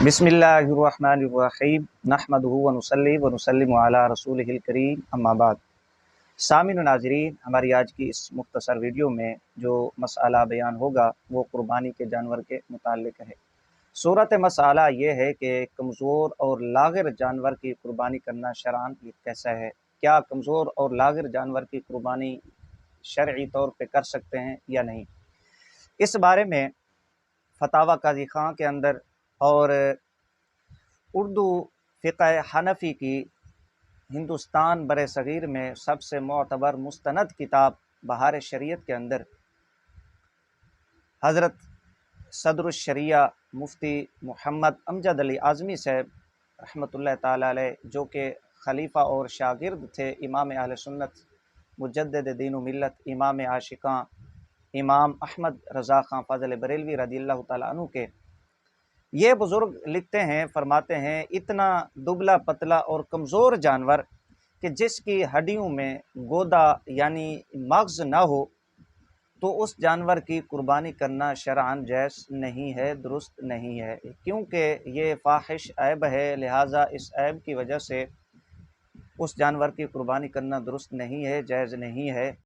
बिस्मिल्लाहिर्रहमानिर्रहीम नहमदुहु व नुसल्ली व नुसल्लिमु अला रसूलिहिल करीम अम्मा बाद। सामिन व नाज़रीन, हमारी आज की इस मुख्तसर वीडियो में जो मसला बयान होगा वो कुर्बानी के जानवर के मुताल्लिक है। सूरत मसला ये है कि कमज़ोर और लाग़िर जानवर की कुर्बानी करना शरअन ये कैसा है। क्या कमज़ोर और लाग़िर जानवर की कुर्बानी शरई तौर पे कर सकते हैं या नहीं। इस बारे में फतावा काजी खां के अंदर और उर्दू फ़िक़्ह हनफ़ी की हिंदुस्तान बर सग़ीर में सबसे मोतबर मुस्तनद किताब बहार शरीयत के अंदर हज़रत सदरुश्शरिया मुफ्ती मोहम्मद अमजद अली आज़मी साहब रहमतुल्लाह ताला अलैह, जो कि खलीफा और शागिर्द थे इमाम अहले सुन्नत मुजद्दिद दीन व मिल्लत इमाम आशिकां इमाम अहमद रज़ा खां फ़ज़ल बरेलवी रज़ियल्लाहु ताला अन्हु के, ये बुज़ुर्ग लिखते हैं, फरमाते हैं, इतना दुबला पतला और कमज़ोर जानवर कि जिसकी हड्डियों में गोदा यानी मग़ज़ ना हो, तो उस जानवर की कुर्बानी करना शरअन जायज़ नहीं है, दुरुस्त नहीं है, क्योंकि ये फ़ाहिश ऐब है। लिहाजा इस ऐब की वजह से उस जानवर की कुर्बानी करना दुरुस्त नहीं है, जायज़ नहीं है।